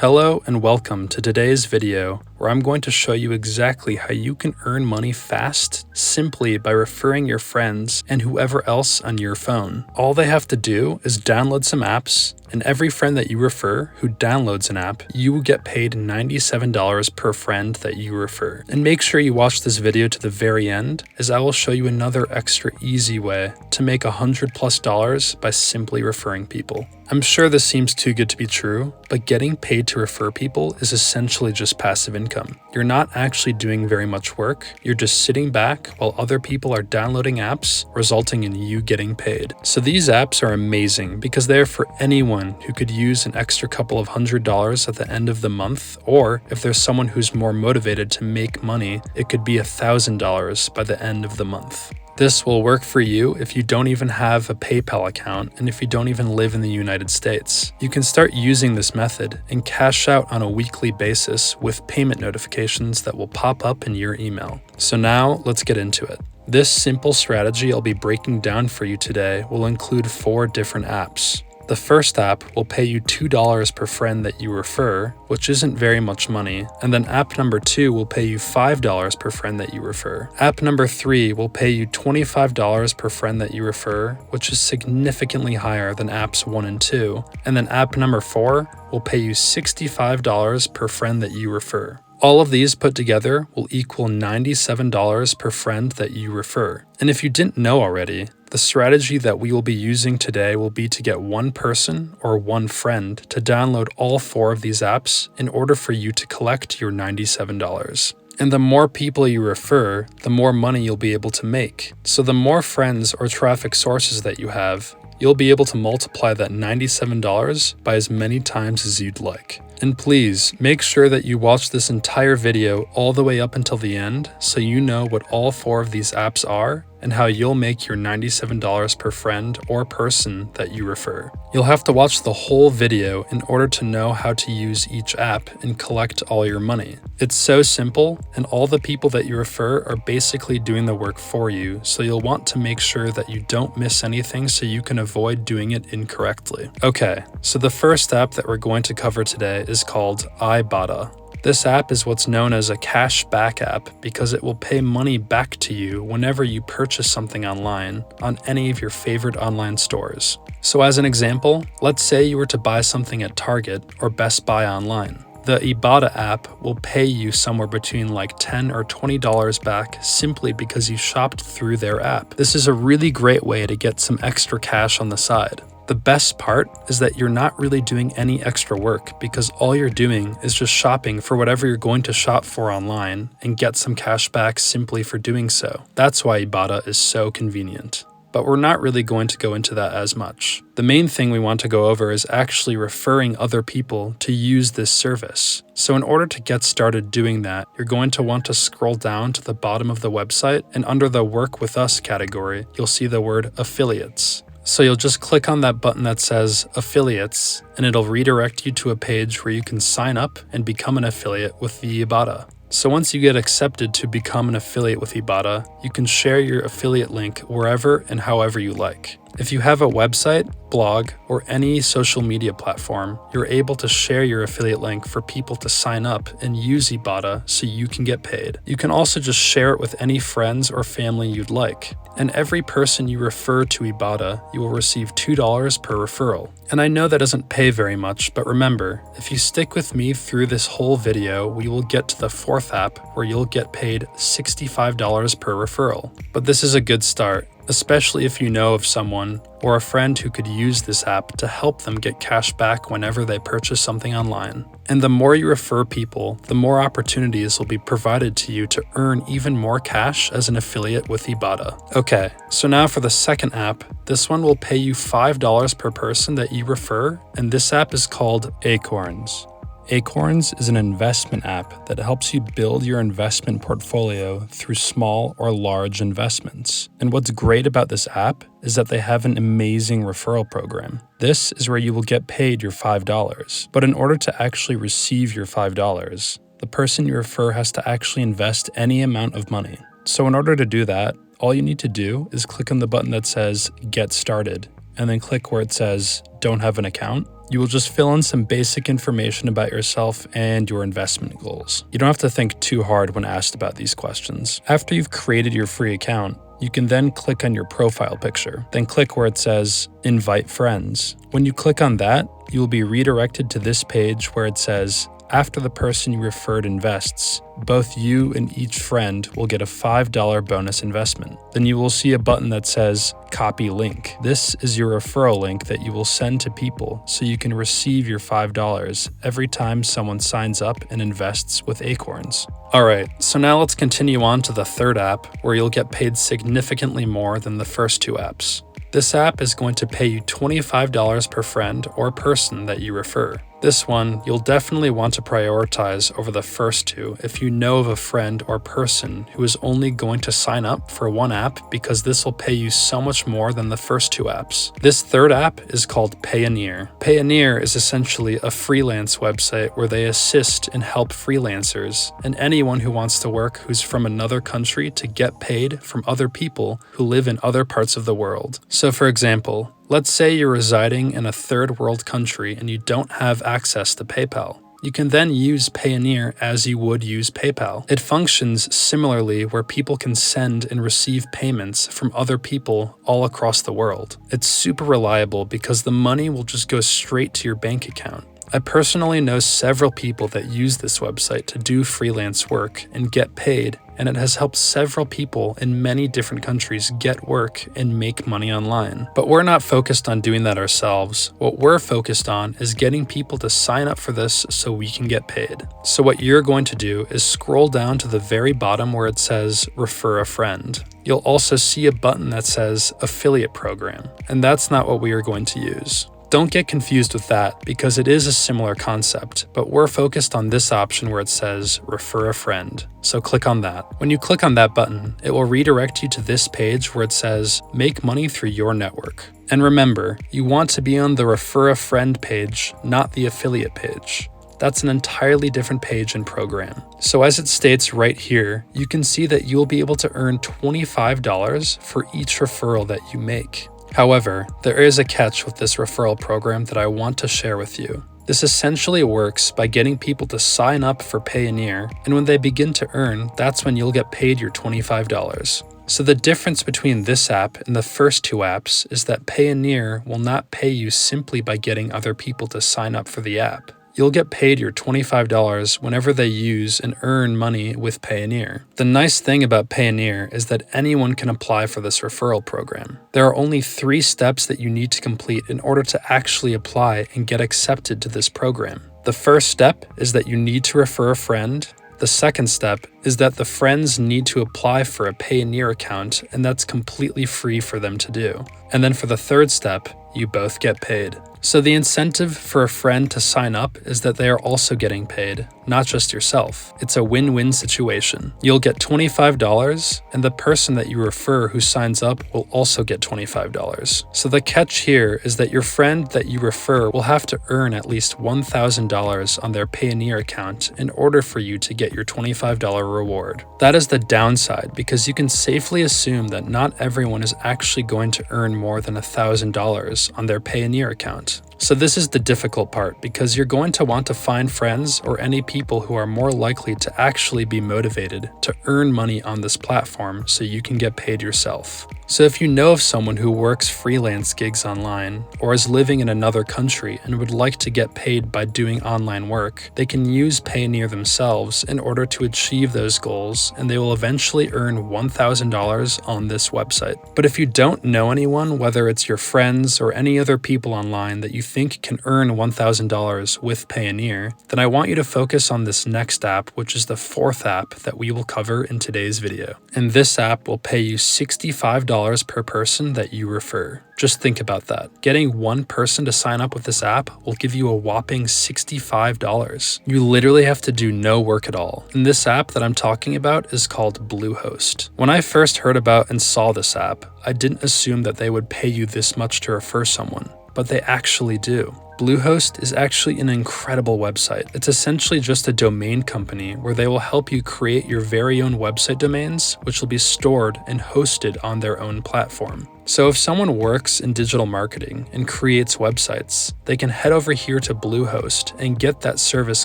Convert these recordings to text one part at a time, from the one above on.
Hello and welcome to today's video where I'm going to show you exactly how you can earn money fast simply by referring your friends and whoever else on your phone. All they have to do is download some apps, and every friend that you refer who downloads an app, you will get paid $97 per friend that you refer. And make sure you watch this video to the very end, as I will show you another extra easy way to make $100+ by simply referring people. I'm sure this seems too good to be true, but getting paid to refer people is essentially just passive income. You're not actually doing very much work, you're just sitting back while other people are downloading apps, resulting in you getting paid. So these apps are amazing because they are for anyone who could use an extra couple of $100 at the end of the month, or if there's someone who's more motivated to make money, it could be $1,000 by the end of the month. This will work for you if you don't even have a PayPal account and if you don't even live in the United States. You can start using this method and cash out on a weekly basis with payment notifications that will pop up in your email. So now let's get into it. This simple strategy I'll be breaking down for you today will include 4 different apps. The first app will pay you $2 per friend that you refer, which isn't very much money, and then app number 2 will pay you $5 per friend that you refer. App number 3 will pay you $25 per friend that you refer, which is significantly higher than apps 1 and 2, and then app number 4 will pay you $65 per friend that you refer. All of these put together will equal $97 per friend that you refer. And if you didn't know already, the strategy that we will be using today will be to get one person or one friend to download all 4 of these apps in order for you to collect your $97. And the more people you refer, the more money you'll be able to make. So the more friends or traffic sources that you have, you'll be able to multiply that $97 by as many times as you'd like. And please, make sure that you watch this entire video all the way up until the end so you know what all 4 of these apps are and how you'll make your $97 per friend or person that you refer. You'll have to watch the whole video in order to know how to use each app and collect all your money. It's so simple, and all the people that you refer are basically doing the work for you, so you'll want to make sure that you don't miss anything so you can avoid doing it incorrectly. Okay, so the first app that we're going to cover today is called Ibotta. This app is what's known as a cash back app because it will pay money back to you whenever you purchase something online on any of your favorite online stores. So as an example, let's say you were to buy something at Target or Best Buy online. The Ibotta app will pay you somewhere between like $10 or $20 back simply because you shopped through their app. This is a really great way to get some extra cash on the side. The best part is that you're not really doing any extra work because all you're doing is just shopping for whatever you're going to shop for online and get some cash back simply for doing so. That's why Ibotta is so convenient. But we're not really going to go into that as much. The main thing we want to go over is actually referring other people to use this service. So in order to get started doing that, you're going to want to scroll down to the bottom of the website, and under the Work With Us category, you'll see the word Affiliates. So you'll just click on that button that says Affiliates, and it'll redirect you to a page where you can sign up and become an affiliate with the Ibotta. So once you get accepted to become an affiliate with Ibotta, you can share your affiliate link wherever and however you like. If you have a website, blog, or any social media platform, you're able to share your affiliate link for people to sign up and use Ibotta so you can get paid. You can also just share it with any friends or family you'd like. And every person you refer to Ibotta, you will receive $2 per referral. And I know that doesn't pay very much, but remember, if you stick with me through this whole video, we will get to the 4th app where you'll get paid $65 per referral. But this is a good start, especially if you know of someone or a friend who could use this app to help them get cash back whenever they purchase something online. And the more you refer people, the more opportunities will be provided to you to earn even more cash as an affiliate with Ibotta. Okay, so now for the second app, this one will pay you $5 per person that you refer, and this app is called Acorns. Acorns is an investment app that helps you build your investment portfolio through small or large investments. And what's great about this app is that they have an amazing referral program. This is where you will get paid your $5. But in order to actually receive your $5, the person you refer has to actually invest any amount of money. So in order to do that, all you need to do is click on the button that says Get Started, and then click where it says Don't Have an Account. You will just fill in some basic information about yourself and your investment goals. You don't have to think too hard when asked about these questions. After you've created your free account, you can then click on your profile picture, then click where it says Invite Friends. When you click on that, you will be redirected to this page where it says, after the person you referred invests, both you and each friend will get a $5 bonus investment. Then you will see a button that says Copy Link. This is your referral link that you will send to people so you can receive your $5 every time someone signs up and invests with Acorns. Alright, so now let's continue on to the third app where you'll get paid significantly more than the first two apps. This app is going to pay you $25 per friend or person that you refer. This one, you'll definitely want to prioritize over the first two if you know of a friend or person who is only going to sign up for one app, because this will pay you so much more than the first two apps. This third app is called Payoneer. Payoneer is essentially a freelance website where they assist and help freelancers and anyone who wants to work who's from another country to get paid from other people who live in other parts of the world. So for example, let's say you're residing in a third world country and you don't have access to PayPal. You can then use Payoneer as you would use PayPal. It functions similarly where people can send and receive payments from other people all across the world. It's super reliable because the money will just go straight to your bank account. I personally know several people that use this website to do freelance work and get paid, and it has helped several people in many different countries get work and make money online. But we're not focused on doing that ourselves. What we're focused on is getting people to sign up for this so we can get paid. So what you're going to do is scroll down to the very bottom where it says Refer a Friend. You'll also see a button that says Affiliate Program, and that's not what we are going to use. Don't get confused with that because it is a similar concept, but we're focused on this option where it says Refer a Friend. So click on that. When you click on that button, it will redirect you to this page where it says Make money through your network. And remember, you want to be on the Refer a Friend page, not the affiliate page. That's an entirely different page and program. So as it states right here, you can see that you'll be able to earn $25 for each referral that you make. However, there is a catch with this referral program that I want to share with you. This essentially works by getting people to sign up for Payoneer, and when they begin to earn, that's when you'll get paid your $25. So the difference between this app and the first two apps is that Payoneer will not pay you simply by getting other people to sign up for the app. You'll get paid your $25 whenever they use and earn money with Payoneer. The nice thing about Payoneer is that anyone can apply for this referral program. There are only 3 steps that you need to complete in order to actually apply and get accepted to this program. The first step is that you need to refer a friend. The second step is that the friends need to apply for a Payoneer account, and that's completely free for them to do. And then for the third step, you both get paid. So the incentive for a friend to sign up is that they are also getting paid, not just yourself. It's a win-win situation. You'll get $25, and the person that you refer who signs up will also get $25. So the catch here is that your friend that you refer will have to earn at least $1,000 on their Payoneer account in order for you to get your $25 reward. That is the downside, because you can safely assume that not everyone is actually going to earn more than $1,000 on their Payoneer account. So this is the difficult part, because you're going to want to find friends or any people who are more likely to actually be motivated to earn money on this platform so you can get paid yourself. So if you know of someone who works freelance gigs online or is living in another country and would like to get paid by doing online work, they can use Payoneer themselves in order to achieve those goals, and they will eventually earn $1,000 on this website. But if you don't know anyone, whether it's your friends or any other people online that you think can earn $1,000 with Payoneer, then I want you to focus on this next app, which is the fourth app that we will cover in today's video. And this app will pay you $65 per person that you refer. Just think about that. Getting one person to sign up with this app will give you a whopping $65. You literally have to do no work at all. And this app that I'm talking about is called Bluehost. When I first heard about and saw this app, I didn't assume that they would pay you this much to refer someone, but they actually do. Bluehost is actually an incredible website. It's essentially just a domain company where they will help you create your very own website domains, which will be stored and hosted on their own platform. So if someone works in digital marketing and creates websites, they can head over here to Bluehost and get that service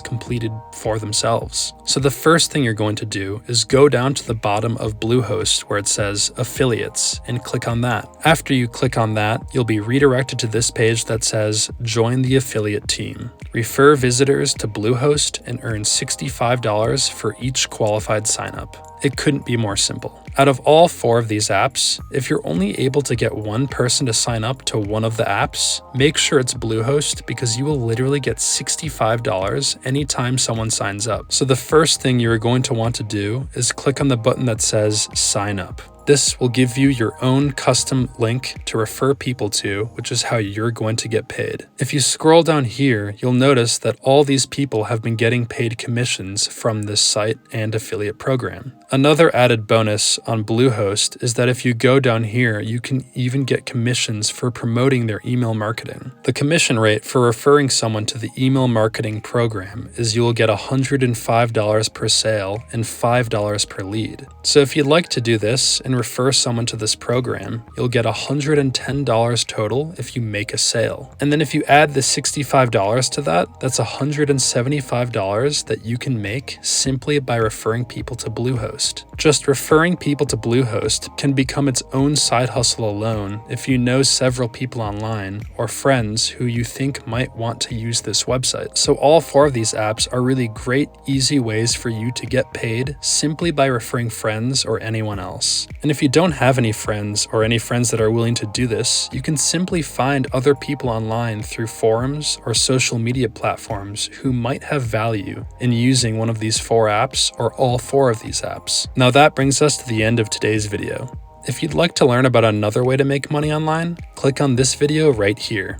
completed for themselves. So the first thing you're going to do is go down to the bottom of Bluehost where it says affiliates and click on that. After you click on that, you'll be redirected to this page that says join the affiliate team. Refer visitors to Bluehost and earn $65 for each qualified signup. It couldn't be more simple. Out of all 4 of these apps, if you're only able to get one person to sign up to one of the apps, make sure it's Bluehost because you will literally get $65 anytime someone signs up. So the first thing you're going to want to do is click on the button that says sign up. This will give you your own custom link to refer people to, which is how you're going to get paid. If you scroll down here, you'll notice that all these people have been getting paid commissions from this site and affiliate program. Another added bonus on Bluehost is that if you go down here, you can even get commissions for promoting their email marketing. The commission rate for referring someone to the email marketing program is you will get $105 per sale and $5 per lead. So if you'd like to do this and refer someone to this program, you'll get $110 total if you make a sale. And then if you add the $65 to that, that's $175 that you can make simply by referring people to Bluehost. Just referring people to Bluehost can become its own side hustle alone if you know several people online or friends who you think might want to use this website. So all 4 of these apps are really great, easy ways for you to get paid simply by referring friends or anyone else. And if you don't have any friends or any friends that are willing to do this, you can simply find other people online through forums or social media platforms who might have value in using one of these 4 apps or all 4 of these apps. Now that brings us to the end of today's video. If you'd like to learn about another way to make money online, click on this video right here.